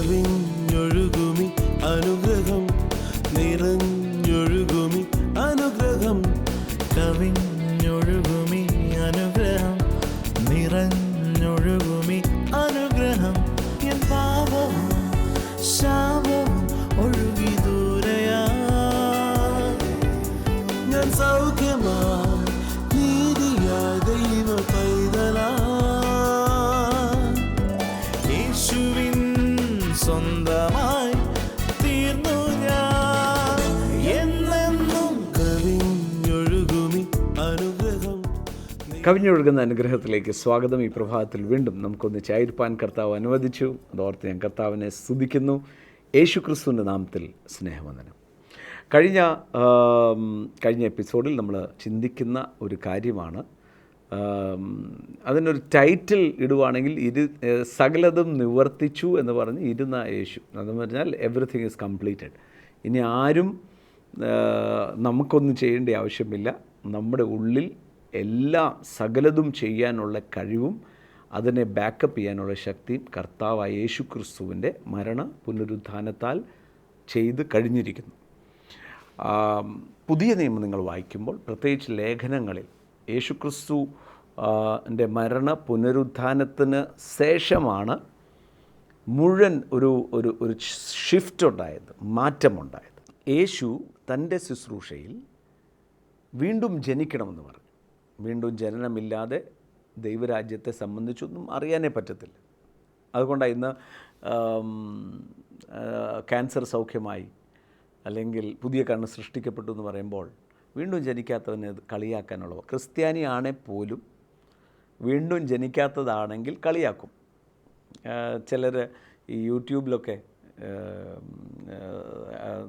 കവിഞ്ഞൊഴുകുമി അനുഗ്രഹം നിറഞ്ഞൊഴുകുമി അനുഗ്രഹം കവിഞ്ഞൊഴുകുമി അനുഗ്രഹം നിറഞ്ഞൊഴുകുമി അനുഗ്രഹം എൻ പാപവും ശാപവും ഒഴുകി ദൂരയാ ഞാൻ സൗഖ്യമാ നീതിയാ ദൈവ പൈതലാ യേശുവിൻ സ്വന്തമായി തീർന്നു ഞാൻ എന്നെന്നും കവിഞ്ഞൊഴുകുമി അനുഗ്രഹം. കവിഞ്ഞൊഴുകുന്ന അനുഗ്രഹത്തിലേക്ക് സ്വാഗതം. ഈ പ്രഭാതത്തിൽ വീണ്ടും നമുക്കൊന്ന് ചായിരിപ്പാൻ കർത്താവ് അനുവദിച്ചു. അതോർത്ത് ഞാൻ കർത്താവിനെ സ്തുതിക്കുന്നു. യേശു ക്രിസ്തുവിൻ്റെ നാമത്തിൽ സ്നേഹവന്ദനം. കഴിഞ്ഞ എപ്പിസോഡിൽ നമ്മൾ ചിന്തിക്കുന്ന ഒരു കാര്യമാണ്, അതിനൊരു ടൈറ്റിൽ ഇടുവാണെങ്കിൽ സകലതും നിവർത്തിച്ചു എന്ന് പറഞ്ഞ് ഇരുന്ന യേശു. അതെന്ന് പറഞ്ഞാൽ എവറിത്തിങ് ഈസ് കംപ്ലീറ്റഡ്. ഇനി ആരും നമുക്കൊന്നും ചെയ്യേണ്ട ആവശ്യമില്ല. നമ്മുടെ ഉള്ളിൽ സകലതും ചെയ്യാനുള്ള കഴിവും അതിനെ ബാക്കപ്പ് ചെയ്യാനുള്ള ശക്തിയും കർത്താവായ യേശു ക്രിസ്തുവിൻ്റെ മരണ പുനരുത്ഥാനത്താൽ ചെയ്ത് കഴിഞ്ഞിരിക്കുന്നു. പുതിയ നിയമം നിങ്ങൾ വായിക്കുമ്പോൾ, പ്രത്യേകിച്ച് ലേഖനങ്ങളിൽ, യേശു ക്രിസ്തുവിൻ്റെ മരണ പുനരുത്ഥാനത്തിന് ശേഷമാണ് മുഴുവൻ ഒരു ഷിഫ്റ്റ് ഉണ്ടായത്, മാറ്റമുണ്ടായത്. യേശു തൻ്റെ ശുശ്രൂഷയിൽ വീണ്ടും ജനിക്കണമെന്ന് പറഞ്ഞു. വീണ്ടും ജനനമില്ലാതെ ദൈവരാജ്യത്തെ സംബന്ധിച്ചൊന്നും അറിയാനേ പറ്റത്തില്ല. അതുകൊണ്ടാണ് ഇന്ന് ക്യാൻസർ സൗഖ്യമായി, അല്ലെങ്കിൽ പുതിയ കണ്ണ് സൃഷ്ടിക്കപ്പെട്ടു എന്ന് പറയുമ്പോൾ വീണ്ടും ജനിക്കാത്തവനെ കളിയാക്കാനുള്ളവ. ക്രിസ്ത്യാനിയാണെ പോലും വീണ്ടും ജനിക്കാത്തതാണെങ്കിൽ കളിയാക്കും. ചിലർ ഈ യൂട്യൂബിലൊക്കെ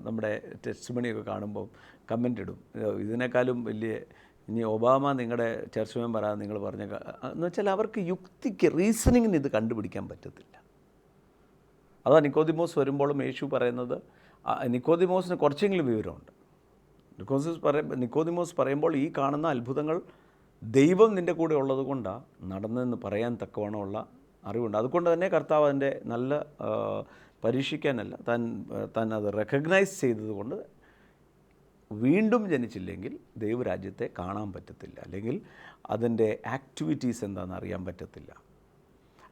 നമ്മുടെ ടെസ്റ്റ് മണിയൊക്കെ കാണുമ്പോൾ കമൻ്റ് ഇടും, ഇതിനേക്കാളും വലിയ ഇനി ഒബാമ നിങ്ങളുടെ ചർച്ച് മെമ്പറാണ് നിങ്ങൾ പറഞ്ഞ എന്ന് വെച്ചാൽ അവർക്ക് യുക്തിക്ക്, റീസണിങ്ങിന് ഇത് കണ്ടുപിടിക്കാൻ പറ്റത്തില്ല. അതാ നിക്കോദിമോസ് വരുമ്പോഴും യേശു പറയുന്നത്, നിക്കോദിമോസിന് കുറച്ചെങ്കിലും വിവരമുണ്ട്. നിക്കോദിമോസ് പറയുമ്പോൾ ഈ കാണുന്ന അത്ഭുതങ്ങൾ ദൈവം നിൻ്റെ കൂടെ ഉള്ളത് കൊണ്ടാണ് നടന്നതെന്ന് പറയാൻ തക്കവണ്ണമുള്ള അറിവുണ്ട്. അതുകൊണ്ട് തന്നെ കർത്താവ് അതിൻ്റെ നല്ല പരീക്ഷിക്കാനല്ല, താൻ അത് റെക്കഗ്നൈസ് ചെയ്തതുകൊണ്ട് വീണ്ടും ജനിച്ചില്ലെങ്കിൽ ദൈവരാജ്യത്തെ കാണാൻ പറ്റത്തില്ല, അല്ലെങ്കിൽ അതിൻ്റെ ആക്ടിവിറ്റീസ് എന്താണെന്ന് അറിയാൻ പറ്റത്തില്ല.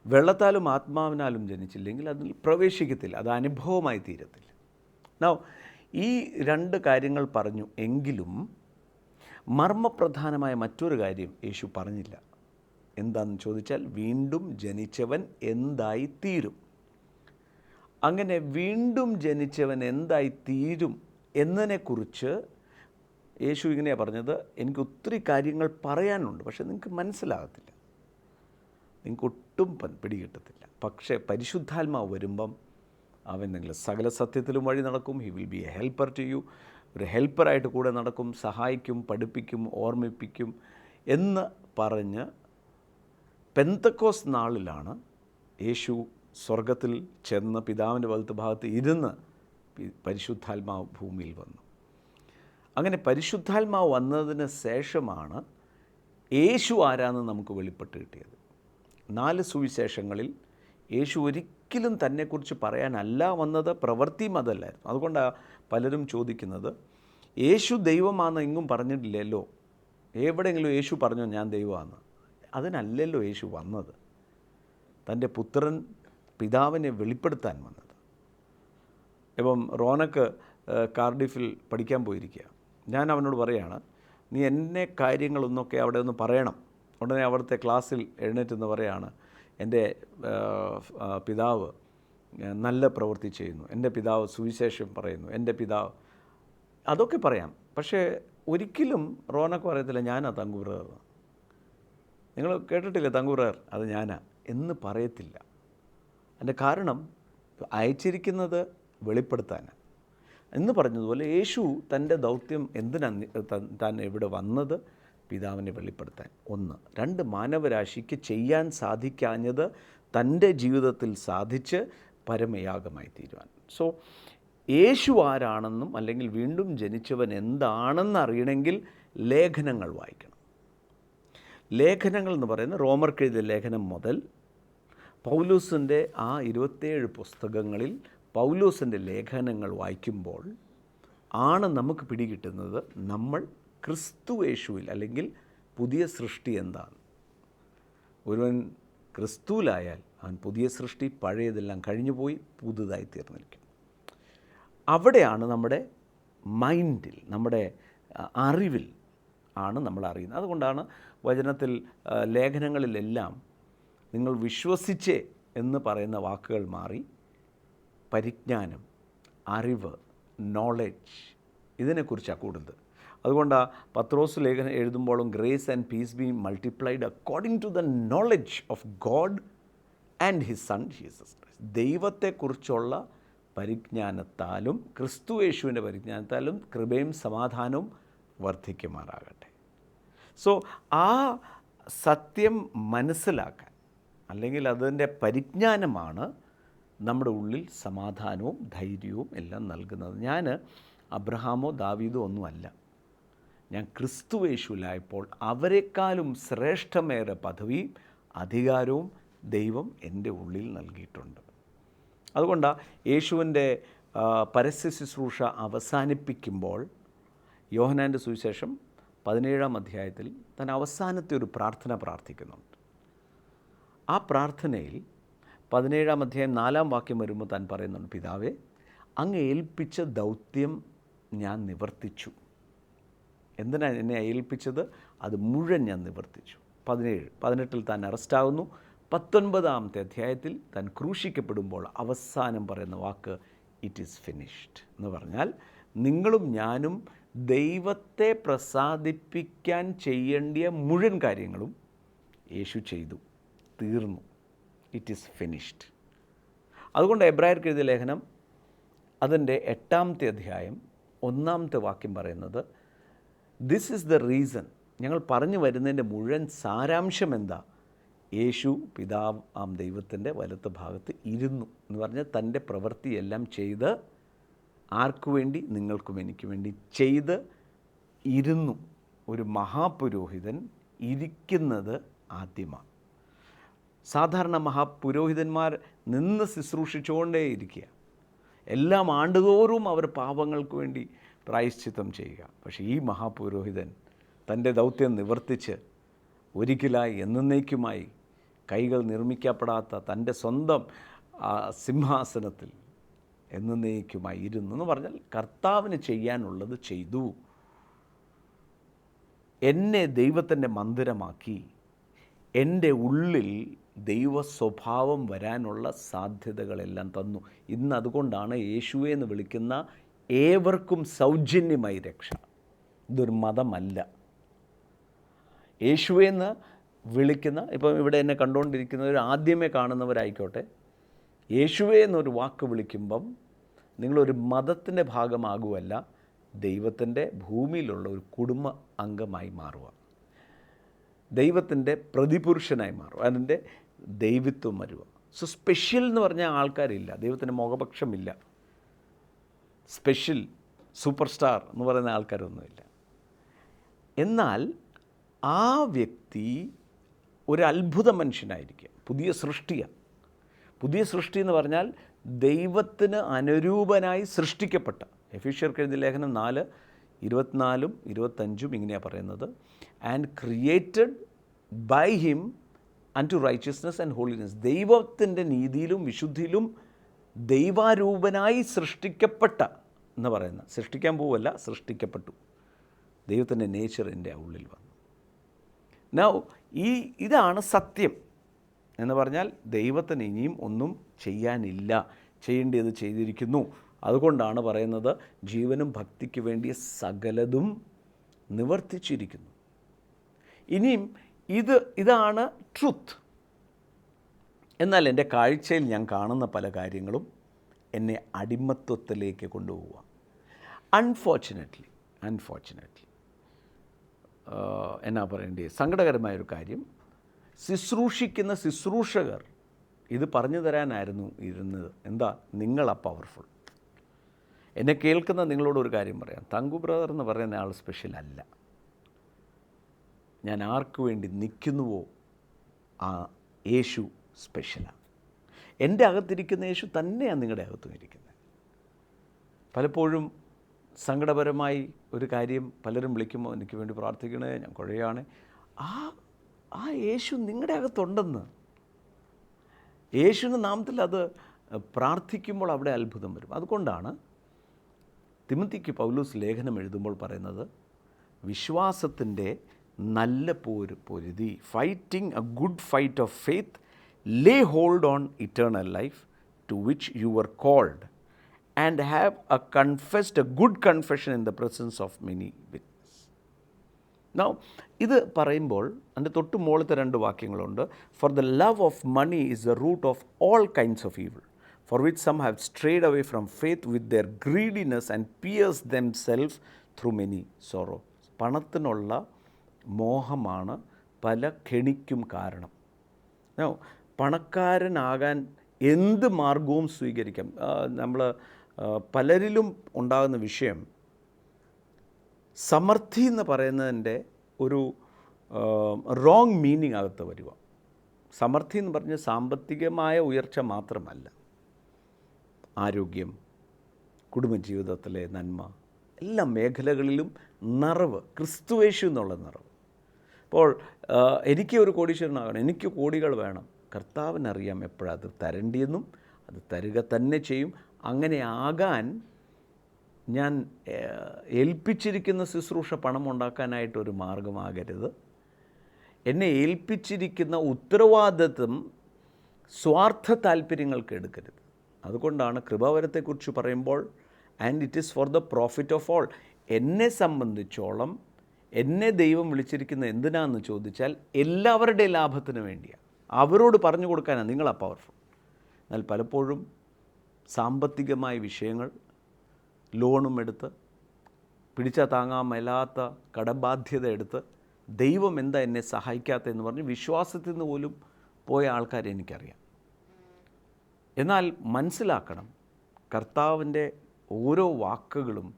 വെള്ളത്താലും ആത്മാവിനാലും ജനിച്ചില്ലെങ്കിൽ അതിൽ പ്രവേശിക്കത്തില്ല, അത് അനുഭവമായി തീരത്തില്ല. ഈ രണ്ട് കാര്യങ്ങൾ പറഞ്ഞു എങ്കിലും മർമ്മപ്രധാനമായ മറ്റൊരു കാര്യം യേശു പറഞ്ഞില്ല. എന്താണെന്ന് ചോദിച്ചാൽ, വീണ്ടും ജനിച്ചവൻ എന്തായി തീരും. അങ്ങനെ വീണ്ടും ജനിച്ചവൻ എന്തായി തീരും എന്നതിനെക്കുറിച്ച് യേശു ഇങ്ങനെയാണ് പറഞ്ഞത്, എനിക്ക് ഒത്തിരി കാര്യങ്ങൾ പറയാനുണ്ട്, പക്ഷെ നിങ്ങൾക്ക് മനസ്സിലാകത്തില്ല, നിങ്ങൾക്ക് ഒട്ടും പിടികിട്ടത്തില്ല. പക്ഷേ പരിശുദ്ധാത്മാവ് വരുമ്പം അവൻ നിങ്ങൾ സകല സത്യത്തിലും വഴി നടക്കും. He will be a helper to you. ഒരു ഹെൽപ്പറായിട്ട് കൂടെ നടക്കും, സഹായിക്കും, പഠിപ്പിക്കും, ഓർമ്മിപ്പിക്കും എന്ന് പറഞ്ഞ് പെന്തക്കോസ് നാളിലാണ് യേശു സ്വർഗത്തിൽ ചെന്ന് പിതാവിൻ്റെ വലത്ത് ഭാഗത്ത് ഇരുന്ന് പരിശുദ്ധാത്മാവ് ഭൂമിയിൽ വന്നു. അങ്ങനെ പരിശുദ്ധാത്മാവ് വന്നതിന് ശേഷമാണ് യേശു ആരാന്ന് നമുക്ക് വെളിപ്പെട്ട് കിട്ടിയത്. 4 സുവിശേഷങ്ങളിൽ യേശു ഒരിക്കലും തന്നെക്കുറിച്ച് പറയാനല്ല വന്നത്, പ്രവൃത്തിയും അതല്ലായിരുന്നു. അതുകൊണ്ടാണ് പലരും ചോദിക്കുന്നത്, യേശു ദൈവമാണെന്ന് എങ്ങും പറഞ്ഞിട്ടില്ലല്ലോ, എവിടെയെങ്കിലും യേശു പറഞ്ഞോ ഞാൻ ദൈവമാണെന്ന്? അതിനല്ലല്ലോ യേശു വന്നത്, തൻ്റെ പുത്രൻ പിതാവിനെ വെളിപ്പെടുത്താൻ വന്നത്. ഇപ്പം റോനക്ക് കാർഡിഫിൽ പഠിക്കാൻ പോയിരിക്കുക. ഞാൻ അവനോട് പറയുകയാണ്, നീ എന്നെ കാര്യങ്ങളൊന്നൊക്കെ അവിടെ ഒന്ന് പറയണം. ഉടനെ അവിടുത്തെ ക്ലാസ്സിൽ എഴുന്നേറ്റെന്ന് പറയുകയാണ്, എൻ്റെ പിതാവ് നല്ല പ്രവൃത്തി ചെയ്യുന്നു, എൻ്റെ പിതാവ് സുവിശേഷം പറയുന്നു, എൻ്റെ പിതാവ്, അതൊക്കെ പറയാം. പക്ഷേ ഒരിക്കലും റോനക്ക് പറയത്തില്ല ഞാനാ തങ്കൂറർ. നിങ്ങൾ കേട്ടിട്ടില്ലേ തങ്കൂറർ, അത് ഞാനാ എന്ന് പറയത്തില്ല. അതിൻ്റെ കാരണം അയച്ചിരിക്കുന്നത് വെളിപ്പെടുത്താനാണ്. എന്ന് പറഞ്ഞതുപോലെ യേശു തൻ്റെ ദൗത്യം എന്തിനാണ് താൻ ഇവിടെ വന്നത്? പിതാവിനെ വെളിപ്പെടുത്താൻ. 1. 2, മാനവരാശിക്ക് ചെയ്യാൻ സാധിക്കാഞ്ഞത് തൻ്റെ ജീവിതത്തിൽ സാധിച്ച് പരമയാഗമായി തീരുവാൻ. സോ യേശു ആരാണെന്നും അല്ലെങ്കിൽ വീണ്ടും ജനിച്ചവൻ എന്താണെന്ന് അറിയണമെങ്കിൽ ലേഖനങ്ങൾ വായിക്കണം. ലേഖനങ്ങൾ എന്ന് പറയുന്നത് റോമർക്കെഴുതിയ ലേഖനം മുതൽ പൗലോസിൻ്റെ ആ 27 പുസ്തകങ്ങളിൽ പൗലോസിൻ്റെ ലേഖനങ്ങൾ വായിക്കുമ്പോൾ ആണ് നമുക്ക് പിടികിട്ടുന്നത് നമ്മൾ ക്രിസ്തു യേശുവിൽ അല്ലെങ്കിൽ പുതിയ സൃഷ്ടി എന്താണ്. ഒരുവൻ ക്രിസ്തുവിലായാൽ അവൻ പുതിയ സൃഷ്ടി, പഴയതെല്ലാം കഴിഞ്ഞുപോയി പുതുതായി തീർന്നിരിക്കും. അവിടെയാണ് നമ്മുടെ മൈൻഡിൽ, നമ്മുടെ അറിവിൽ ആണ് നമ്മൾ അറിയുന്നത്. അതുകൊണ്ടാണ് വചനത്തിൽ ലേഖനങ്ങളിലെല്ലാം നിങ്ങൾ വിശ്വസിച്ചേ എന്ന് പറയുന്ന വാക്കുകൾ മാറി പരിജ്ഞാനം, അറിവ്, നോളജ് ഇതിനെക്കുറിച്ചാണ് കൂടുതൽ. അതുകൊണ്ടാണ് പത്രോസ് ലേഖനം എഴുതുമ്പോഴും grace and peace be multiplied according to the knowledge of God and his son Jesus Christ. ദൈവത്തെക്കുറിച്ചുള്ള പരിജ്ഞാനത്താലും ക്രിസ്തു യേശുവിൻ്റെ പരിജ്ഞാനത്താലും കൃപയും സമാധാനവും വർദ്ധിക്കുമാറാകട്ടെ. സോ ആ സത്യം മനസ്സിലാക്കാൻ അല്ലെങ്കിൽ അതിൻ്റെ പരിജ്ഞാനമാണ് നമ്മുടെ ഉള്ളിൽ സമാധാനവും ധൈര്യവും എല്ലാം നൽകുന്നത്. ഞാൻ അബ്രഹാമോ ദാവീദോ ഒന്നുമല്ല. ഞാൻ ക്രിസ്തു യേശുവിലായപ്പോൾ അവരെക്കാളും ശ്രേഷ്ഠമേറെ പദവിയും അധികാരവും ദൈവം എൻ്റെ ഉള്ളിൽ നൽകിയിട്ടുണ്ട്. അതുകൊണ്ടാണ് യേശുവിൻ്റെ പരസ്യ ശുശ്രൂഷ അവസാനിപ്പിക്കുമ്പോൾ യോഹന്നാൻ്റെ സുവിശേഷം 17-ാം അധ്യായത്തിൽ താൻ അവസാനത്തെ ഒരു പ്രാർത്ഥന പ്രാർത്ഥിക്കുന്നുണ്ട്. ആ പ്രാർത്ഥനയിൽ 17-ാം അധ്യായം 4-ാം വാക്യം വരുമ്പോൾ താൻ പറയുന്നുണ്ട്, പിതാവേ, അങ്ങ് ഏൽപ്പിച്ച ദൗത്യം ഞാൻ നിവർത്തിച്ചു. എന്തിനാണ് എന്നെ ഏൽപ്പിച്ചത്? അത് മുഴുവൻ ഞാൻ നിവർത്തിച്ചു. 18-ൽ താൻ അറസ്റ്റാകുന്നു. 19-ാമത്തെ അധ്യായത്തിൽ താൻ ക്രൂശിക്കപ്പെടുമ്പോൾ അവസാനം പറയുന്ന വാക്ക് ഇറ്റ് ഈസ് ഫിനിഷ്ഡ് എന്ന് പറഞ്ഞാൽ നിങ്ങളും ഞാനും ദൈവത്തെ പ്രസാദിപ്പിക്കാൻ ചെയ്യേണ്ടിയ മുഴുവൻ കാര്യങ്ങളും യേശു ചെയ്തു, തീർന്നു. It is finished. അതുകൊണ്ട് എബ്രായർക്ക് എഴുതിയ ലേഖനം അതിൻ്റെ 8-ാമത്തെ അധ്യായം 1-ാമത്തെ വാക്യം പറയുന്നത് ദിസ് ഈസ് ദ റീസൺ. ഞങ്ങൾ പറഞ്ഞു വരുന്നതിൻ്റെ മുഴുവൻ സാരാംശം എന്താ? യേശു പിതാവ് ദൈവത്തിൻ്റെ വലത്ത് ഭാഗത്ത് ഇരുന്നു എന്ന് പറഞ്ഞാൽ തൻ്റെ പ്രവൃത്തിയെല്ലാം ചെയ്ത് ആർക്കു വേണ്ടി? നിങ്ങൾക്കും എനിക്ക് വേണ്ടി ചെയ്ത് ഇരുന്നു. ഒരു മഹാപുരോഹിതൻ ഇരിക്കുന്നത് ആദ്യമാണ്. സാധാരണ മഹാപുരോഹിതന്മാർ നിന്ന് ശുശ്രൂഷിച്ചുകൊണ്ടേയിരിക്കുക. എല്ലാം ആണ്ടുതോറും അവർ പാപങ്ങൾക്ക് വേണ്ടി പ്രായശ്ചിത്തം ചെയ്യുക. പക്ഷേ ഈ മഹാപുരോഹിതൻ തൻ്റെ ദൗത്യം നിവർത്തിച്ച് ഒരിക്കലായി എന്നേക്കുമായി കൈകൾ നിർമ്മിക്കപ്പെടാത്ത തൻ്റെ സ്വന്തം സിംഹാസനത്തിൽ എന്നേക്കുമായി ഇരുന്നു എന്ന് പറഞ്ഞാൽ കർത്താവിന് ചെയ്യാനുള്ളത് ചെയ്തു. എന്നെ ദൈവത്തിൻ്റെ മന്ദിരമാക്കി എൻ്റെ ഉള്ളിൽ ദൈവ സ്വഭാവം വരാനുള്ള സാധ്യതകളെല്ലാം തന്നു. ഇന്ന് അതുകൊണ്ടാണ് യേശുവെ എന്ന് വിളിക്കുന്ന ഏവർക്കും സൗജന്യമായി രക്ഷ. ഇതൊരു മതമല്ല. യേശുവെ എന്ന് വിളിക്കുന്ന, ഇപ്പം ഇവിടെ എന്നെ കണ്ടുകൊണ്ടിരിക്കുന്നവർ ആദ്യമേ കാണുന്നവരായിക്കോട്ടെ, യേശുവെ എന്നൊരു വാക്ക് വിളിക്കുമ്പം നിങ്ങളൊരു മതത്തിൻ്റെ ഭാഗമാകുമല്ല, ദൈവത്തിൻ്റെ ഭൂമിയിലുള്ള ഒരു കുടുംബ അംഗമായി മാറുക, ദൈവത്തിൻ്റെ പ്രതിപുരുഷനായി മാറുക, അതിൻ്റെ ദൈവത്വം വരുക. സോ സ്പെഷ്യൽ എന്ന് പറഞ്ഞ ആൾക്കാരില്ല, ദൈവത്തിൻ്റെ മുഖപക്ഷമില്ല. സ്പെഷ്യൽ സൂപ്പർ സ്റ്റാർ എന്ന് പറയുന്ന ആൾക്കാരൊന്നുമില്ല. എന്നാൽ ആ വ്യക്തി ഒരു അത്ഭുത മനുഷ്യനായിരിക്കുക, പുതിയ സൃഷ്ടിയാണ്. പുതിയ സൃഷ്ടി എന്ന് പറഞ്ഞാൽ ദൈവത്തിന് അനുരൂപനായി സൃഷ്ടിക്കപ്പെട്ട. എഫീഷ്യർക്ക് എഴുതിയ ലേഖനം 4:24-25 ഇങ്ങനെയാണ് പറയുന്നത്, and created by him unto righteousness and holiness. ദൈവത്തിൻ്റെ നീതിയിലും വിശുദ്ധിയിലും ദൈവാരൂപനായി സൃഷ്ടിക്കപ്പെട്ട എന്ന് പറയുന്ന, സൃഷ്ടിക്കാൻ പോവല്ല, സൃഷ്ടിക്കപ്പെട്ടു. ദൈവത്തിൻ്റെ നേച്ചർ എൻ്റെ ഉള്ളിൽ വന്നു. നൗ ഇതാണ് സത്യം എന്ന് പറഞ്ഞാൽ ദൈവത്തിന് ഇനിയും ഒന്നും ചെയ്യാനില്ല, ചെയ്യേണ്ടത് ചെയ്തിരിക്കുന്നു. അതുകൊണ്ടാണ് പറയുന്നത് ജീവനും ഭക്തിക്ക് വേണ്ടിയ സകലതും നിവർത്തിച്ചിരിക്കുന്നു. ഇനിയും ഇതാണ് ട്രൂത്ത്. എന്നാൽ എൻ്റെ കാഴ്ചയിൽ ഞാൻ കാണുന്ന പല കാര്യങ്ങളും എന്നെ അടിമത്വത്തിലേക്ക് കൊണ്ടുപോവുക. അൺഫോർച്ചുനേറ്റ്ലി എന്നാ പറയേണ്ടത്, സങ്കടകരമായൊരു കാര്യം, ശുശ്രൂഷിക്കുന്ന ശുശ്രൂഷകർ ഇത് പറഞ്ഞു തരാനായിരുന്നു ഇരുന്നത്. എന്താ? നിങ്ങളാ പവർഫുൾ. എന്നെ കേൾക്കുന്ന നിങ്ങളോടൊരു കാര്യം പറയാം, തങ്കു ബ്രദർ എന്ന് പറയുന്ന ആൾ സ്പെഷ്യൽ അല്ല. ഞാൻ ആർക്കു വേണ്ടി നിൽക്കുന്നുവോ ആ യേശു സ്പെഷ്യലാണ്. എൻ്റെ അകത്തിരിക്കുന്ന യേശു തന്നെയാണ് നിങ്ങളുടെ അകത്തും ഇരിക്കുന്നത്. പലപ്പോഴും സങ്കടപരമായി ഒരു കാര്യം പലരും വിളിക്കുമ്പോൾ എനിക്ക് വേണ്ടി പ്രാർത്ഥിക്കണേ, ഞാൻ കുഴയാണ്. ആ യേശു നിങ്ങളുടെ അകത്തുണ്ടെന്ന്. യേശുവിൻ്റെ നാമത്തിൽ അത് പ്രാർത്ഥിക്കുമ്പോൾ അവിടെ അത്ഭുതം വരും. അതുകൊണ്ടാണ് തിമോത്തിക്ക് പൗലോസ് ലേഖനം എഴുതുമ്പോൾ പറയുന്നത്, വിശ്വാസത്തിൻ്റെ നല്ല പൊരുതി, fighting a good fight of faith, lay hold on eternal life to which you were called and have a good confession in the presence of many witness. Now ഇത് പറയുമ്പോൾ അതിൻ്റെ തൊട്ട് മുകളിലത്തെ 2 വാക്യങ്ങളുണ്ട്. For the love of money is the root of all kinds of evil, for which some have strayed away from faith with their greediness and pierced themselves through many sorrows. പണത്തിനുള്ള മോഹമാണ് പല കെണിക്കും കാരണം. പണക്കാരനാകാൻ എന്ത് മാർഗവും സ്വീകരിക്കാം. നമ്മൾ പലരിലും ഉണ്ടാകുന്ന വിഷയം, സമൃദ്ധി എന്ന് പറയുന്നതിൻ്റെ ഒരു റോങ് മീനിങ് അകത്ത് വരിക. സമൃദ്ധി എന്ന് പറഞ്ഞ് സാമ്പത്തികമായ ഉയർച്ച മാത്രമല്ല, ആരോഗ്യം, കുടുംബജീവിതത്തിലെ നന്മ, എല്ലാ മേഖലകളിലും നിറവ്, ക്രിസ്തുയേശു എന്നുള്ള നിറവ്. അപ്പോൾ എനിക്ക് ഒരു കോടീശ്വരനാകണം, എനിക്ക് കോടികൾ വേണം, കർത്താവിനറിയാം എപ്പോഴാണ് അത് തരേണ്ടിയെന്നും അത് തരിക തന്നെ ചെയ്യും. അങ്ങനെ ആകാൻ ഞാൻ ഏൽപ്പിച്ചിരിക്കുന്ന ശുശ്രൂഷ പണം ഉണ്ടാക്കാനായിട്ടൊരു മാർഗമാകരുത്. എന്നെ ഏൽപ്പിച്ചിരിക്കുന്ന ഉത്തരവാദിത്വം സ്വാർത്ഥ താല്പര്യങ്ങൾക്ക് എടുക്കരുത്. അതുകൊണ്ടാണ് കൃപാവരത്തെക്കുറിച്ച് പറയുമ്പോൾ and it is for the profit of all. എന്നെ സംബന്ധിച്ചോളം എന്നെ ദൈവം വിളിച്ചിരിക്കുന്നത് എന്തിനാണെന്ന് ചോദിച്ചാൽ എല്ലാവരുടെ ലാഭത്തിന് വേണ്ടിയാണ്, അവരോട് പറഞ്ഞു കൊടുക്കാനാണ്. നിങ്ങളാ പവർഫുൾ. എന്നാൽ പലപ്പോഴും സാമ്പത്തികമായ വിഷയങ്ങൾ, ലോണും എടുത്ത്, പിടിച്ചാൽ താങ്ങാൻ മേലാത്ത കടബാധ്യത എടുത്ത്, ദൈവം എന്താ എന്നെ സഹായിക്കാത്തതെന്ന് പറഞ്ഞ് വിശ്വാസത്തിൽ നിന്ന് പോലും പോയ ആൾക്കാരെ എനിക്കറിയാം. എന്നാൽ മനസ്സിലാക്കണം, കർത്താവിൻ്റെ ഓരോ വാക്കുകളും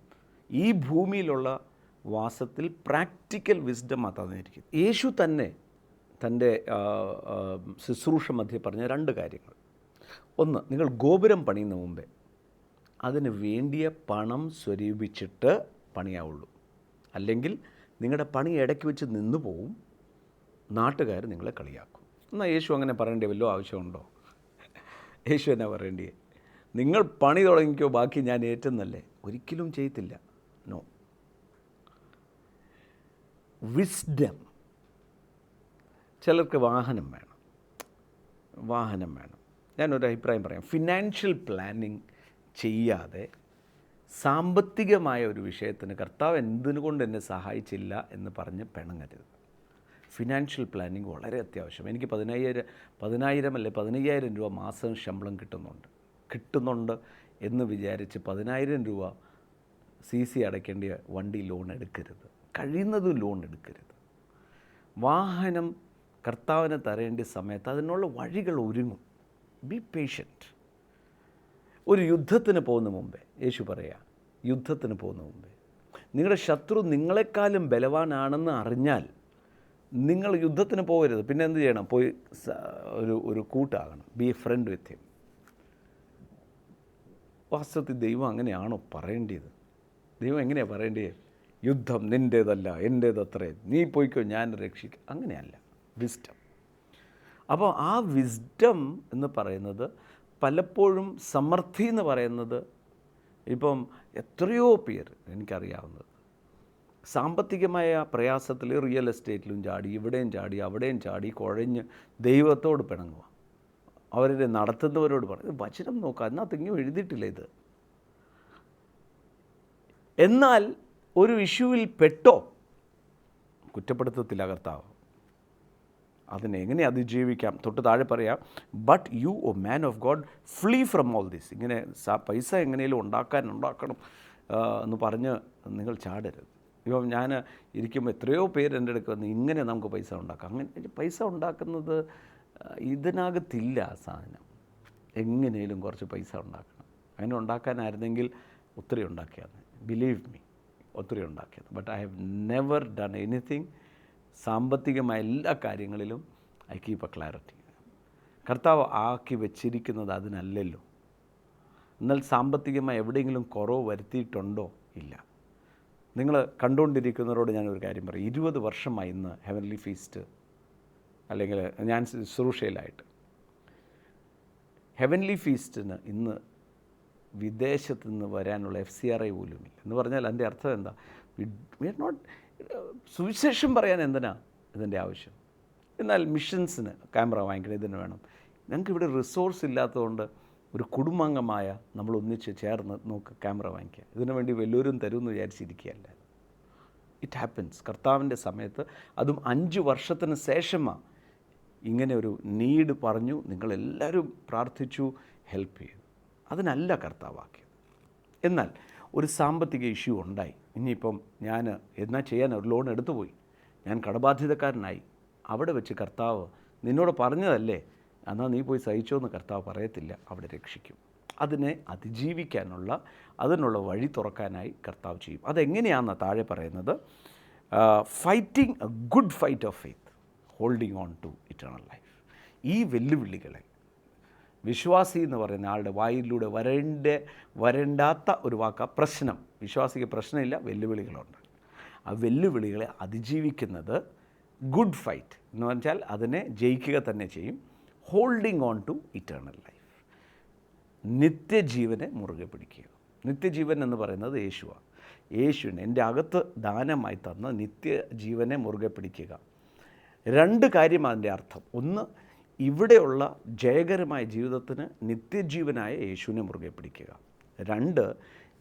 ഈ ഭൂമിയിലുള്ള വാസത്തിൽ പ്രാക്ടിക്കൽ വിസ്ഡമാണ് തന്നിരിക്കുന്നത്. യേശു തന്നെ തൻ്റെ ശുശ്രൂഷ മധ്യേ പറഞ്ഞ 2 കാര്യങ്ങൾ. ഒന്ന്, നിങ്ങൾ ഗോപുരം പണിയുന്ന മുമ്പേ അതിന് വേണ്ടിയ പണം സ്വരൂപിച്ചിട്ട് പണിയാവുള്ളൂ. അല്ലെങ്കിൽ നിങ്ങളുടെ പണി ഇടയ്ക്ക് വെച്ച് നിന്നു പോവും, നാട്ടുകാർ നിങ്ങളെ കളിയാക്കും. എന്നാൽ യേശു അങ്ങനെ പറയേണ്ട വല്ലോ ആവശ്യമുണ്ടോ? യേശു എന്നാ പറയേണ്ടിയേ? നിങ്ങൾ പണി തുടങ്ങിക്കോ, ബാക്കി ഞാൻ ഏറ്റെന്നല്ലേ? ഒരിക്കലും ചെയ്യത്തില്ല. നോ. വിസ്ഡം. ചിലർക്ക് വാഹനം വേണം. ഞാനൊരു അഭിപ്രായം പറയാം. ഫിനാൻഷ്യൽ പ്ലാനിങ് ചെയ്യാതെ സാമ്പത്തികമായ ഒരു വിഷയത്തിന് കർത്താവ് എന്തിനുകൊണ്ട് എന്നെ സഹായിച്ചില്ല എന്ന് പറഞ്ഞ് പിണങ്ങരുത്. ഫിനാൻഷ്യൽ പ്ലാനിങ് വളരെ അത്യാവശ്യം. എനിക്ക് 15,000 രൂപ മാസം ശമ്പളം കിട്ടുന്നുണ്ട് എന്ന് വിചാരിച്ച് 10,000 രൂപ CC അടയ്ക്കേണ്ട വണ്ടി ലോൺ എടുക്കരുത്. കഴിയുന്നതും ലോൺ എടുക്കരുത്. വാഹനം കർത്താവിന് തരേണ്ട സമയത്ത് അതിനുള്ള വഴികൾ ഒരുങ്ങും. Be patient. ഒരു യുദ്ധത്തിന് പോകുന്ന മുമ്പേ യേശു പറയാം, യുദ്ധത്തിന് പോകുന്ന മുമ്പേ നിങ്ങളുടെ ശത്രു നിങ്ങളെക്കാളും ബലവാനാണെന്ന് അറിഞ്ഞാൽ നിങ്ങൾ യുദ്ധത്തിന് പോകരുത്. പിന്നെ എന്ത് ചെയ്യണം? പോയി ഒരു കൂട്ടാകണം. Be a friend with him. വാസ്തവത്തിൽ ദൈവം അങ്ങനെയാണോ പറയേണ്ടത്? ദൈവം എങ്ങനെയാണ് പറയേണ്ടത്? യുദ്ധം നിൻ്റേതല്ല, എൻ്റേതത്രേ, നീ പോയിക്കോ, ഞാൻ രക്ഷിക്കും. അങ്ങനെയല്ല വിസ്ഡം. അപ്പോൾ ആ വിസ്ഡം എന്ന് പറയുന്നത് പലപ്പോഴും സമൃദ്ധി എന്ന് പറയുന്നത്, ഇപ്പം എത്രയോ പേര് എനിക്കറിയാവുന്നത് സാമ്പത്തികമായ പ്രയാസത്തിൽ റിയൽ എസ്റ്റേറ്റിലും ചാടി, ഇവിടെയും ചാടി, അവിടെയും ചാടി, കുഴഞ്ഞ് ദൈവത്തോട് പിണങ്ങുക. അവരുടെ നടത്തുന്നവരോട് പറയും, വചനം നോക്കുക, അതിനകത്ത് ഇങ്ങനെ എഴുതിയിട്ടില്ല ഇത്. എന്നാൽ ഒരു ഇഷ്യൂവിൽ പെട്ടോ കുറ്റപ്പെടുത്തത്തില്ല കർത്താവ്. അതിനെങ്ങനെ അതിജീവിക്കാം? തൊട്ട് താഴെ പറയാം, but you O man of God flea from all this. ഇങ്ങനെ പൈസ എങ്ങനെയും ഉണ്ടാക്കണം എന്ന് പറഞ്ഞ് നിങ്ങൾ ചാടരുത്. ഇപ്പം ഞാൻ ഇരിക്കുമ്പോൾ എത്രയോ പേര് എൻ്റെ അടുക്ക് വന്ന്, ഇങ്ങനെ നമുക്ക് പൈസ ഉണ്ടാക്കാം. അങ്ങനെ പൈസ ഉണ്ടാക്കുന്നത് ഇതിനകത്തില്ല. ആ സാധനം എങ്ങനെയും കുറച്ച് പൈസ ഉണ്ടാക്കണം. അങ്ങനെ ഉണ്ടാക്കാനായിരുന്നെങ്കിൽ ഒത്തിരി ഉണ്ടാക്കിയാണ്. ബിലീവ് മീ, ഒത്തിരി ഉണ്ടാക്കിയത്. But I have never done anything. സാമ്പത്തികമായ എല്ലാ കാര്യങ്ങളിലും ഐ കീപ്പ് എ ക്ലാരിറ്റി. കർത്താവ് ആക്കി വെച്ചിരിക്കുന്നത് അതിനല്ലല്ലോ. എന്നാൽ സാമ്പത്തികമായി എവിടെയെങ്കിലും കുറവ് വരുത്തിയിട്ടുണ്ടോ? ഇല്ല. നിങ്ങൾ കണ്ടുകൊണ്ടിരിക്കുന്നവരോട് ഞാനൊരു കാര്യം പറയും. 20 വർഷമായി ഇന്ന് ഹെവൻലി ഫീസ്റ്റ് അല്ലെങ്കിൽ ഞാൻ ശുശ്രൂഷയിലായിട്ട്. ഹെവൻലി ഫീസ്റ്റിന് ഇന്ന് വിദേശത്ത് നിന്ന് വരാനുള്ള FCRI പോലുമില്ല. എന്ന് പറഞ്ഞാൽ അതിൻ്റെ അർത്ഥം എന്താ? വി ആർ നോട്ട് സുവിശേഷം പറയാൻ എന്തിനാ ഇതിൻ്റെ ആവശ്യം? എന്നാൽ മിഷൻസിന് ക്യാമറ വാങ്ങിക്കണം, ഇതിന് വേണം. ഞങ്ങൾക്ക് ഇവിടെ റിസോഴ്സ് ഇല്ലാത്തതുകൊണ്ട് ഒരു കുടുംബാംഗമായ നമ്മൾ ഒന്നിച്ച് ചേർന്ന് നോക്ക് ക്യാമറ വാങ്ങിക്കുക. ഇതിനു വേണ്ടി വല്ലവരും തരുമെന്ന് വിചാരിച്ചിരിക്കുകയല്ല. It happens. കർത്താവിൻ്റെ സമയത്ത്, അതും 5 വർഷത്തിന് ശേഷമാണ് ഇങ്ങനെ ഒരു നീഡ് പറഞ്ഞു, നിങ്ങളെല്ലാവരും പ്രാർത്ഥിച്ചു, ഹെൽപ്പ് ചെയ്തു. അതിനല്ല കർത്താവാക്കിയത്. എന്നാൽ ഒരു സാമ്പത്തിക ഇഷ്യൂ ഉണ്ടായി. ഇനിയിപ്പം ഞാൻ എന്നാ ചെയ്യാൻ, ഒരു ലോൺ എടുത്തു പോയി, ഞാൻ കടബാധ്യതക്കാരനായി. അവിടെ വെച്ച് കർത്താവ് നിന്നോട് പറഞ്ഞതല്ലേ, എന്നാൽ നീ പോയി സഹിച്ചോ എന്ന് കർത്താവ് പറയത്തില്ല, അവിടെ രക്ഷിക്കും. അതിനെ അതിജീവിക്കാനുള്ള, അതിനുള്ള വഴി തുറക്കാനായി കർത്താവ് ചെയ്യും. അതെങ്ങനെയാണെന്ന് താഴെ പറയുന്നത്, fighting a good fight of faith, holding on to eternal life. ഈ വെല്ലുവിളികളെ വിശ്വാസി എന്ന് പറയുന്ന ആളുടെ വായിലൂടെ വരണ്ടാത്ത ഒരു വാക്കാ പ്രശ്നം. വിശ്വാസിക്ക് പ്രശ്നമില്ല, വെല്ലുവിളികളുണ്ട്. ആ വെല്ലുവിളികളെ അതിജീവിക്കുന്നത് ഗുഡ് ഫൈറ്റ് എന്ന് വെച്ചാൽ അതിനെ ജയിക്കുക തന്നെ ചെയ്യും. Holding on to eternal life, നിത്യജീവനെ മുറുകെ പിടിക്കുക. നിത്യജീവൻ എന്ന് പറയുന്നത് യേശുവാണ്. യേശുവിനെ എൻ്റെ അകത്ത് ദാനമായി തന്ന നിത്യജീവനെ മുറുകെ പിടിക്കുക. 2 കാര്യം അതിൻ്റെ അർത്ഥം. ഒന്ന്, ഇവിടെയുള്ള ജയകരമായ ജീവിതത്തിന് നിത്യജീവനായ യേശുവിനെ മുറുകെ പിടിക്കുക. 2,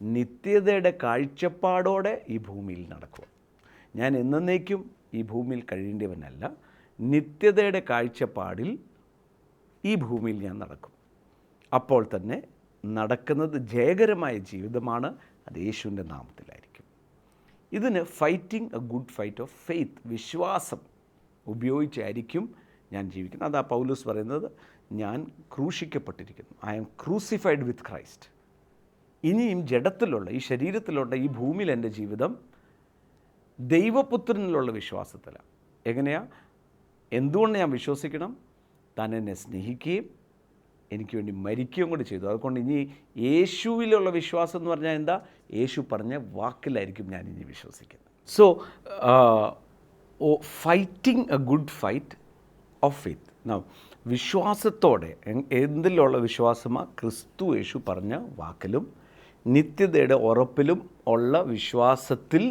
നിത്യതയുടെ കാഴ്ചപ്പാടോടെ ഈ ഭൂമിയിൽ നടക്കുക. ഞാൻ എന്നേക്കും ഈ ഭൂമിയിൽ കഴിയേണ്ടവനല്ല, നിത്യതയുടെ കാഴ്ചപ്പാടിൽ ഈ ഭൂമിയിൽ ഞാൻ നടക്കും. അപ്പോൾ തന്നെ നടക്കുന്നത് ജയകരമായ ജീവിതമാണ്. അത് യേശുവിൻ്റെ നാമത്തിലായിരിക്കും. ഇതിന് fighting a good fight of faith, വിശ്വാസം ഉപയോഗിച്ചായിരിക്കും ഞാൻ ജീവിക്കുന്നത്. അതാ പൗലോസ് പറയുന്നത്, ഞാൻ ക്രൂശിക്കപ്പെട്ടിരിക്കുന്നു, I am crucified with Christ. ഇനിയും ജഡത്തിലുള്ള, ഈ ശരീരത്തിലുള്ള, ഈ ഭൂമിയിൽ എൻ്റെ ജീവിതം ദൈവപുത്രനിലുള്ള വിശ്വാസത്തിലാണ്. എങ്ങനെയാണ്? എന്തുകൊണ്ട് ഞാൻ വിശ്വസിക്കണം? താൻ എന്നെ സ്നേഹിക്കുകയും എനിക്ക് വേണ്ടി മരിക്കുകയും കൂടി ചെയ്തു. അതുകൊണ്ട് ഇനി യേശുവിലുള്ള വിശ്വാസം എന്ന് പറഞ്ഞാൽ എന്താ? യേശു പറഞ്ഞ വാക്കിലായിരിക്കും ഞാൻ ഇനി വിശ്വസിക്കുന്നത്. So fighting a good fight of faith. വിശ്വാസത്തോടെ, എന്തിലുള്ള വിശ്വാസമാണ്? ക്രിസ്തു യേശു പറഞ്ഞ വാക്കിലും നിത്യതയുടെ ഉറപ്പിലും ഉള്ള വിശ്വാസത്തിൽ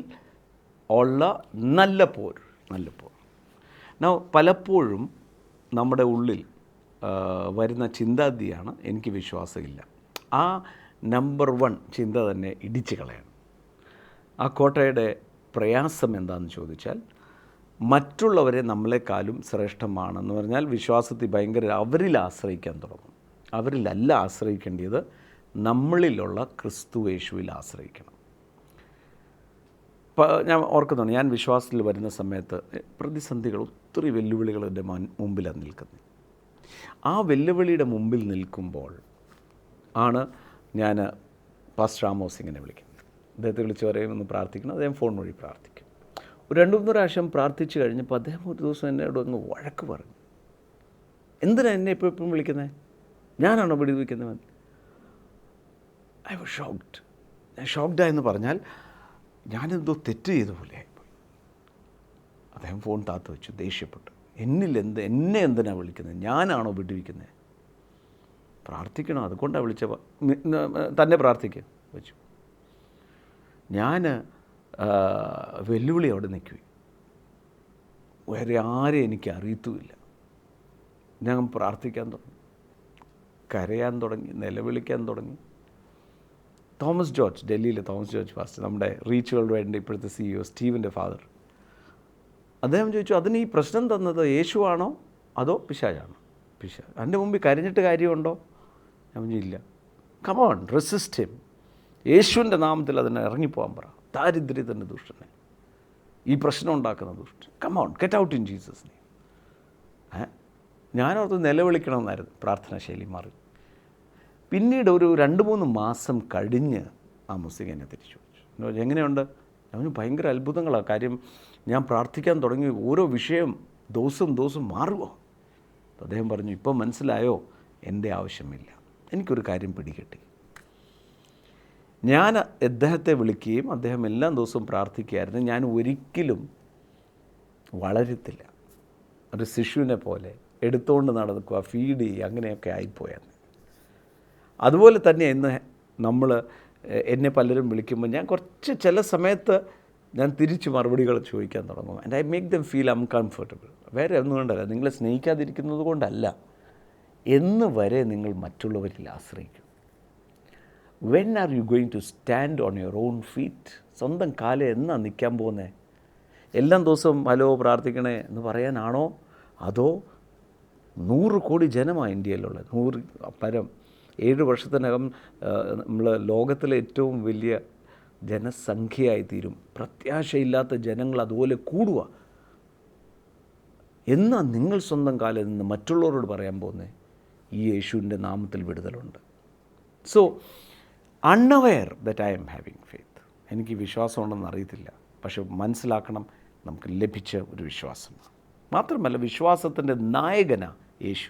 ഉള്ള നല്ല പോർ. പലപ്പോഴും നമ്മുടെ ഉള്ളിൽ വരുന്ന ചിന്താഗതിയാണ്, എനിക്ക് വിശ്വാസമില്ല. ആ നമ്പർ 1 ചിന്ത തന്നെ ഇടിച്ചു കളയണം. ആ കോട്ടയുടെ പ്രയാസം എന്താണെന്ന് ചോദിച്ചാൽ, മറ്റുള്ളവരെ നമ്മളെക്കാളും ശ്രേഷ്ഠമാണെന്ന് പറഞ്ഞാൽ വിശ്വാസത്തിൽ ഭയങ്കര അവരിൽ ആശ്രയിക്കാൻ തുടങ്ങും. അവരിലല്ല ആശ്രയിക്കേണ്ടത്, നമ്മളിലുള്ള ക്രിസ്തു യേശുവിൽ ആശ്രയിക്കണം. ഞാൻ ഓർക്കുന്നുണ്ട്, ഞാൻ വിശ്വാസത്തിൽ വരുന്ന സമയത്ത് പ്രതിസന്ധികൾ, ഒത്തിരി വെല്ലുവിളികൾ എൻ്റെ മുമ്പിലാണ് നിൽക്കുന്നത്. ആ വെല്ലുവിളിയുടെ മുമ്പിൽ നിൽക്കുമ്പോൾ ആണ് ഞാൻ പാസ്റ്റർ ആമോസ് ഇങ്ങനെ വിളിക്കുന്നത്. അദ്ദേഹത്തെ വിളിച്ച് പറയും, ഒന്ന് പ്രാർത്ഥിക്കണം. അദ്ദേഹം ഫോൺ വഴി പ്രാർത്ഥിക്കും. ഒരു 2-3 പ്രാവശ്യം പ്രാർത്ഥിച്ചു കഴിഞ്ഞപ്പോൾ അദ്ദേഹം ഒരു ദിവസം എന്നോട് അങ്ങ് വഴക്ക് പറഞ്ഞു. എന്തിനാണ് എന്നെ എപ്പോഴും വിളിക്കുന്നത്? ഞാനാണോ വിളിക്കുന്നത്? I was shocked. ഞാൻ ഷോക്ക്ഡായെന്ന് പറഞ്ഞാൽ ഞാനെന്തോ തെറ്റ് ചെയ്ത പോലെ ആയിപ്പോയി. അദ്ദേഹം ഫോൺ താത്ത് വെച്ചു, ദേഷ്യപ്പെട്ടു. എന്നെ എന്തിനാണ് വിളിക്കുന്നത്? ഞാനാണോ വിടുവിക്കുന്നത്? പ്രാർത്ഥിക്കണോ? അതുകൊണ്ടാണ് വിളിച്ച, തന്നെ പ്രാർത്ഥിക്കുക വെച്ചു. ഞാൻ വെല്ലുവിളി അവിടെ നിൽക്കുകയും വേറെ ആരെയും എനിക്ക് അറിയത്തുമില്ല. ഞാൻ പ്രാർത്ഥിക്കാൻ തുടങ്ങി, കരയാൻ തുടങ്ങി, നിലവിളിക്കാൻ തുടങ്ങി. തോമസ് ജോർജ്, ഡൽഹിയിലെ തോമസ് ജോർജ് ഫാസ്റ്റർ, നമ്മുടെ റീച്ച് വേൾഡ് വൈഡിൻ്റെ ഇപ്പോഴത്തെ CEO സ്റ്റീവിൻ്റെ ഫാദർ, അദ്ദേഹം ചോദിച്ചു, അതിന് ഈ പ്രശ്നം തന്നത് യേശുവാണോ അതോ പിശാചാണോ? എൻ്റെ മുമ്പിൽ കരഞ്ഞിട്ട് കാര്യമുണ്ടോ? ഞാൻ പറഞ്ഞു, ഇല്ല. Come on, resist him. യേശുവിൻ്റെ നാമത്തിൽ അതിനെ ഇറങ്ങിപ്പോകാൻ പറ. ദാരിദ്ര്യത്തിൻ്റെ ദുഷ്ടനെ, ഈ പ്രശ്നം ഉണ്ടാക്കുന്ന ദുഷ്ടൻ, come on, get out in Jesus name. ഞാനോർത്ത് നിലവിളിക്കണമെന്നായിരുന്നു പ്രാർത്ഥനാ ശൈലി മാറി. പിന്നീട് ഒരു 2-3 മാസം കഴിഞ്ഞ് ആ മുസ്ലിം എന്നെ തിരിച്ചു വെച്ചു. എങ്ങനെയുണ്ട്? അവന് ഭയങ്കര അത്ഭുതങ്ങളാണ്. കാര്യം ഞാൻ പ്രാർത്ഥിക്കാൻ തുടങ്ങി ഓരോ വിഷയം ദിവസം മാറുക. അപ്പോൾ അദ്ദേഹം പറഞ്ഞു, ഇപ്പം മനസ്സിലായോ, എൻ്റെ ആവശ്യമില്ല. എനിക്കൊരു കാര്യം പിടികിട്ടി. ഞാൻ അദ്ദേഹത്തെ വിളിക്കുകയും അദ്ദേഹം എല്ലാ ദിവസവും പ്രാർത്ഥിക്കുകയായിരുന്നു. ഞാൻ ഒരിക്കലും വളരത്തില്ല, ഒരു ശിശുവിനെ പോലെ എടുത്തുകൊണ്ട് നടക്കുക, ഫീഡ് ചെയ്യുക, അങ്ങനെയൊക്കെ ആയിപ്പോയെന്ന്. അതുപോലെ തന്നെ ഇന്ന് എന്നെ പലരും വിളിക്കുമ്പോൾ ഞാൻ ചില സമയത്ത് ഞാൻ തിരിച്ച് മറുപടികൾ ചോദിക്കാൻ തുടങ്ങും. And I make them feel uncomfortable. വേറെ ഒന്നും കൊണ്ടല്ല, നിങ്ങളെ സ്നേഹിക്കാതിരിക്കുന്നത് കൊണ്ടല്ല, എന്ന് വരെ നിങ്ങൾ മറ്റുള്ളവരിൽ ആശ്രയിക്കും. When are you going to stand on your own feet? സ്വന്തം കാലം എന്നാ നിൽക്കാൻ പോകുന്നത്? എല്ലാ ദിവസവും ഹലോ പ്രാർത്ഥിക്കണേ എന്ന് പറയാനാണോ? അതോ 100 കോടി ജനമാണ് ഇന്ത്യയിലുള്ളത്, 100 പരം 7 വർഷത്തിനകം നമ്മൾ ലോകത്തിലെ ഏറ്റവും വലിയ ജനസംഖ്യയായി തീരും. പ്രത്യാശയില്ലാത്ത ജനങ്ങൾ അതുപോലെ കൂടുക. എന്നാ നിങ്ങൾ സ്വന്തം കാലിൽ നിന്ന് മറ്റുള്ളവരോട് പറയാൻ പോകുന്നത്? ഈ യേശുവിൻ്റെ നാമത്തിൽ വിടുതലുണ്ട്. So unaware that I'm having faith. എനിക്ക് വിശ്വാസമുണ്ടെന്ന് അറിയത്തില്ല, പക്ഷെ മനസ്സിലാക്കണം, നമുക്ക് ലഭിച്ച ഒരു വിശ്വാസമാണ്. മാത്രമല്ല, വിശ്വാസത്തിൻ്റെ നായകനാണ് യേശു.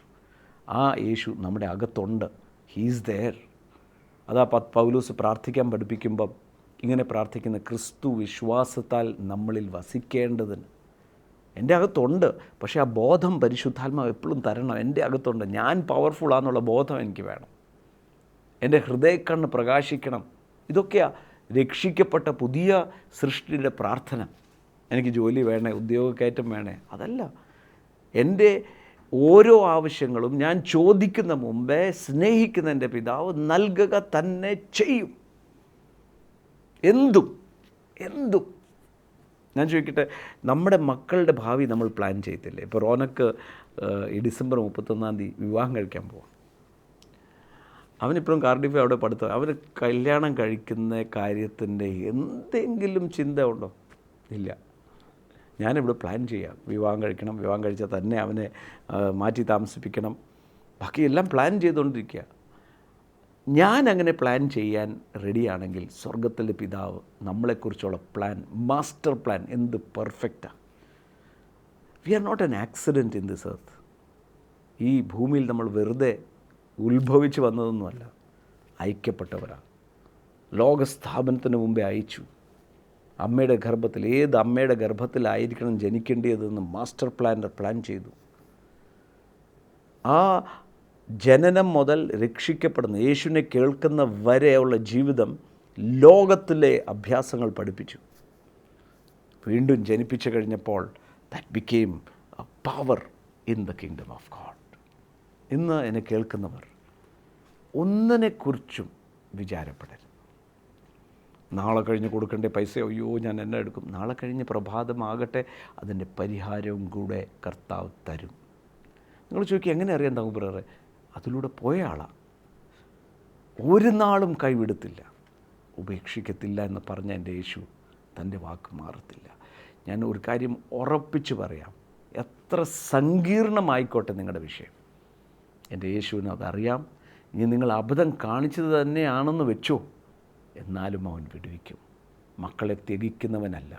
ആ യേശു നമ്മുടെ അകത്തുണ്ട്. He's there. അതാ പൗലോസ് പ്രാർത്ഥിക്കാൻ പഠിപ്പിക്കുമ്പം ഇങ്ങനെ പ്രാർത്ഥിക്കുന്ന, ക്രിസ്തു വിശ്വാസത്താൽ നമ്മളിൽ വസിക്കേണ്ടതിന്. എൻ്റെ അകത്തുണ്ട്, പക്ഷേ ആ ബോധം പരിശുദ്ധാത്മാവ് എപ്പോഴും തരണം. എൻ്റെ അകത്തുണ്ട്, ഞാൻ പവർഫുള്ളാന്നുള്ള ബോധം എനിക്ക് വേണം. എൻ്റെ ഹൃദയക്കണ്ണ് പ്രകാശിക്കണം. ഇതൊക്കെയാണ് രക്ഷിക്കപ്പെട്ട പുതിയ സൃഷ്ടിയുടെ പ്രാർത്ഥന. എനിക്ക് ജോലി വേണേ, ഉദ്യോഗക്കയറ്റം വേണേ, അതല്ല. എൻ്റെ ഓരോ ആവശ്യങ്ങളും ഞാൻ ചോദിക്കുന്ന മുമ്പേ സ്നേഹിക്കുന്ന എൻ്റെ പിതാവ് നൽകുക തന്നെ ചെയ്യും. എന്തും. ഞാൻ ചോദിക്കട്ടെ, നമ്മുടെ മക്കളുടെ ഭാവി നമ്മൾ പ്ലാൻ ചെയ്തില്ലേ? ഇപ്പോൾ റോനക്ക് ഈ ഡിസംബർ 31 വിവാഹം കഴിക്കാൻ പോവാം. അവനിപ്പോഴും കാർഡിഫ് അവിടെ പഠിത്തം. അവന് കല്യാണം കഴിക്കുന്ന കാര്യത്തിൻ്റെ എന്തെങ്കിലും ചിന്ത ഉണ്ടോ? ഇല്ല. ഞാനിവിടെ പ്ലാൻ ചെയ്യാം, വിവാഹം കഴിക്കണം, വിവാഹം കഴിച്ചാൽ തന്നെ അവനെ മാറ്റി താമസിപ്പിക്കണം, ബാക്കിയെല്ലാം പ്ലാൻ ചെയ്തുകൊണ്ടിരിക്കുക. ഞാൻ അങ്ങനെ പ്ലാൻ ചെയ്യാൻ റെഡിയാണെങ്കിൽ സ്വർഗത്തിലെ പിതാവ് നമ്മളെക്കുറിച്ചുള്ള പ്ലാൻ, മാസ്റ്റർ പ്ലാൻ എന്ത് പെർഫെക്റ്റാണ്. We are not an accident in this earth. ഈ ഭൂമിയിൽ നമ്മൾ വെറുതെ ഉത്ഭവിച്ച് വന്നതൊന്നുമല്ല, അയക്കപ്പെട്ടവരാണ്. ലോകസ്ഥാപനത്തിന് മുമ്പേ അയച്ചു. അമ്മയുടെ ഗർഭത്തിൽ, ഏത് അമ്മയുടെ ഗർഭത്തിലായിരിക്കണം ജനിക്കേണ്ടതെന്ന് മാസ്റ്റർ പ്ലാൻ ചെയ്തു. ആ ജനനം മുതൽ രക്ഷിക്കപ്പെടുന്ന, യേശുവിനെ കേൾക്കുന്ന വരെയുള്ള ജീവിതം ലോകത്തിലെ അഭ്യാസങ്ങൾ പഠിപ്പിച്ചു. വീണ്ടും ജനിപ്പിച്ചു കഴിഞ്ഞപ്പോൾ that became A power in the kingdom of God. ഇന്ന് എന്നെ കേൾക്കുന്നവർ ഒന്നിനെക്കുറിച്ചും വിചാരപ്പെടരുത്. നാളെ കഴിഞ്ഞ് കൊടുക്കേണ്ട പൈസ, അയ്യോ ഞാൻ എന്നെ എടുക്കും. നാളെ കഴിഞ്ഞ് പ്രഭാതമാകട്ടെ, അതിൻ്റെ പരിഹാരവും കൂടെ കർത്താവ് തരും. നിങ്ങൾ ചോദിക്കുക, എങ്ങനെ അറിയാൻ താങ്കൾ ബ്രദറെ? അതിലൂടെ പോയ ആളാണ്. ഒരു നാളും കൈവിടത്തില്ല, ഉപേക്ഷിക്കത്തില്ല എന്ന് പറഞ്ഞ എൻ്റെ യേശു തൻ്റെ വാക്ക് മാറത്തില്ല. ഞാൻ ഒരു കാര്യം ഉറപ്പിച്ച് പറയാം, എത്ര സങ്കീർണമായിക്കോട്ടെ നിങ്ങളുടെ വിഷയം, എൻ്റെ യേശുവിന് അതറിയാം. ഇനി നിങ്ങൾ അബദ്ധം കാണിച്ചത് തന്നെയാണെന്ന് വെച്ചോ, എന്നാലും അവൻ വിടുവിക്കും. മക്കളെ ത്യജിക്കുന്നവനല്ല,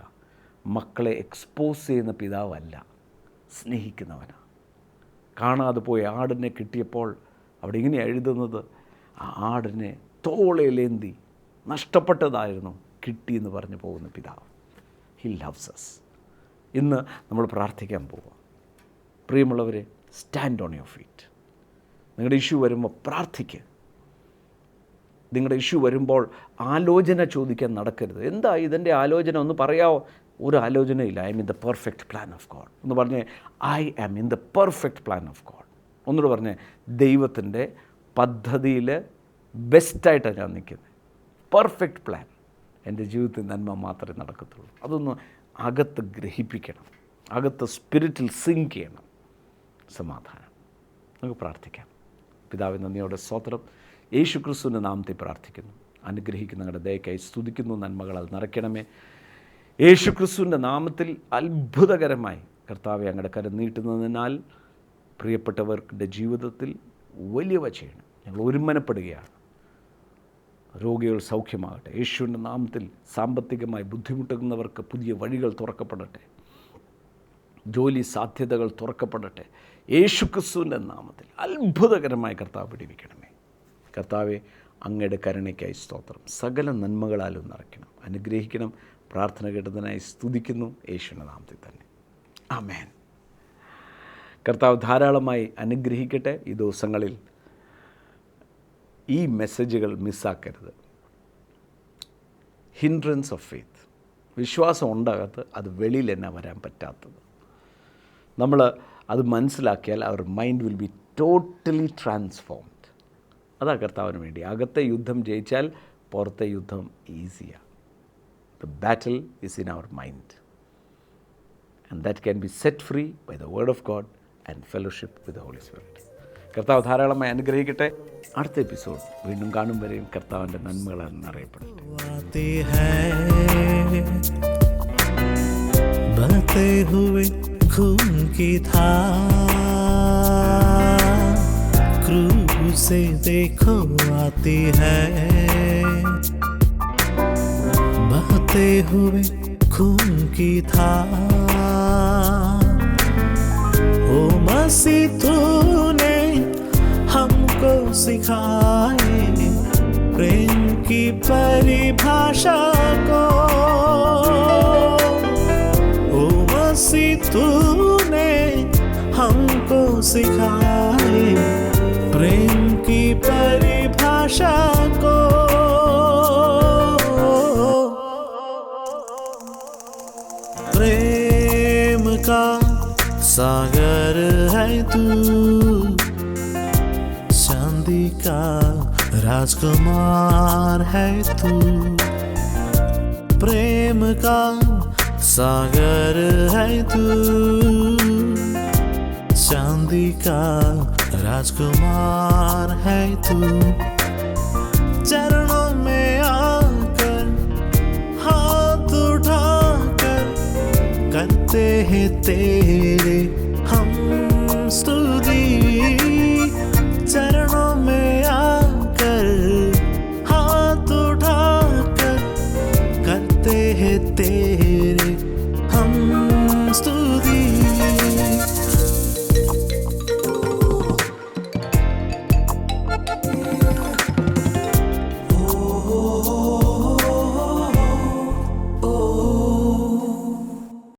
മക്കളെ എക്സ്പോസ് ചെയ്യുന്ന പിതാവല്ല, സ്നേഹിക്കുന്നവനാണ്. കാണാതെ പോയ ആടിനെ കിട്ടിയപ്പോൾ അവിടെ ഇങ്ങനെ എഴുതുന്നത്, ആ ആടിനെ തോളേലേന്തി നഷ്ടപ്പെട്ടതായിരുന്നു കിട്ടിയെന്ന് പറഞ്ഞു പോകുന്ന പിതാവ്. He loves us. ഇന്ന് നമ്മൾ പ്രാർത്ഥിക്കാൻ പോവുക. പ്രിയമുള്ളവരെ, സ്റ്റാൻഡ് ഓൺ യുവർ ഫീറ്റ്. നിങ്ങളുടെ ഇഷ്യൂ വരുമ്പോൾ പ്രാർത്ഥിക്കുക. നിങ്ങളുടെ ഇഷ്യൂ വരുമ്പോൾ ആലോചന ചോദിക്കാൻ നടക്കരുത്. എന്താ ഇതിൻ്റെ ആലോചന ഒന്ന് പറയാമോ? ഒരു ആലോചനയില്ല. I'm in the perfect plan of God എന്ന് പറഞ്ഞേ. I am in the perfect plan of God. ഒന്നുകൂടെ പറഞ്ഞേ, ദൈവത്തിൻ്റെ പദ്ധതിയിൽ ബെസ്റ്റായിട്ടാണ് ഞാൻ നിൽക്കുന്നത്. Perfect plan. എൻ്റെ ജീവിതത്തിൽ നന്മ മാത്രമേ നടക്കത്തുള്ളൂ. അതൊന്ന് അകത്ത് ഗ്രഹിപ്പിക്കണം, അകത്ത് സ്പിരിറ്റിൽ സിങ്ക് ചെയ്യണം. സമാധാനം. നമുക്ക് പ്രാർത്ഥിക്കാം. പിതാവേ, നന്ദിയോടെ സ്തോത്രം. യേശു ക്രിസ്തുവിൻ്റെ നാമത്തിൽ പ്രാർത്ഥിക്കുന്നു. അനുഗ്രഹിക്കുന്ന ഞങ്ങളുടെ ദയക്കായി സ്തുതിക്കുന്നു. നന്മകളാൽ നിറയ്ക്കണമേ. യേശു ക്രിസ്തുവിൻ്റെ നാമത്തിൽ അത്ഭുതകരമായി കർത്താവെ അങ്ങയുടെ കരം നീട്ടുന്നതിനാൽ പ്രിയപ്പെട്ടവരുടെ ജീവിതത്തിൽ വലിയവ ചെയ്യണം. ഞങ്ങൾ ഒരുമനപ്പെടുകയാണ്. രോഗികൾ സൗഖ്യമാകട്ടെ. യേശുവിൻ്റെ നാമത്തിൽ സാമ്പത്തികമായി ബുദ്ധിമുട്ടുന്നവർക്ക് പുതിയ വഴികൾ തുറക്കപ്പെടട്ടെ. ജോലി സാധ്യതകൾ തുറക്കപ്പെടട്ടെ. യേശുക്രിസ്തുവിൻ്റെ നാമത്തിൽ അത്ഭുതകരമായി കർത്താവ് വിടുവിക്കണമേ. കർത്താവെ, അങ്ങയുടെ കരുണയ്ക്കായി സ്തോത്രം. സകല നന്മകളാലും നിറയ്ക്കണം, അനുഗ്രഹിക്കണം. പ്രാർത്ഥന കേട്ടതിനായി സ്തുതിക്കുന്നു യേശുവിൻ്റെ നാമത്തിൽ തന്നെ. ആമേൻ. കർത്താവ് ധാരാളമായി അനുഗ്രഹിക്കട്ടെ. ഈ ദിവസങ്ങളിൽ ഈ മെസ്സേജുകൾ മിസ്സാക്കരുത്. ഹിൻഡ്രൻസ് ഓഫ് ഫെയ്ത്ത്, വിശ്വാസം ഉണ്ടാകത്ത്, അത് വെളിയിൽ തന്നെ വരാൻ പറ്റാത്തത്. നമ്മൾ അത് മനസ്സിലാക്കിയാൽ our mind will be totally transformed. അതാ കർത്താവിന് വേണ്ടി. അകത്തെ യുദ്ധം ജയിച്ചാൽ പുറത്തെ യുദ്ധം ഈസിയാണ്. The battle is in our mind and that can be set free by the word of God and fellowship with the Holy Spirit. കർത്താവ് ധാരാളമായി അനുഗ്രഹിക്കട്ടെ. അടുത്ത എപ്പിസോഡ് വീണ്ടും കാണും വരെയും കർത്താവിൻ്റെ നന്മകളാൽ അറിയപ്പെടട്ടെ. बहते हुए खून की धार क्रूज से देखो आती है, बहते हुए खून की धार। ओ मसीह तूने हमको सिखाए प्रेम की परिभाषा को, ओ मसीह तूने हमको सिखाए प्रेम की परिभाषा को। प्रेम का सागर है तू, चांदी का राजकुमार है तू। प्रेम का सागर है तू, चांदी का राजकुमार है तू। चरणों में आकर हाथ उठाकर करते हैं तेरे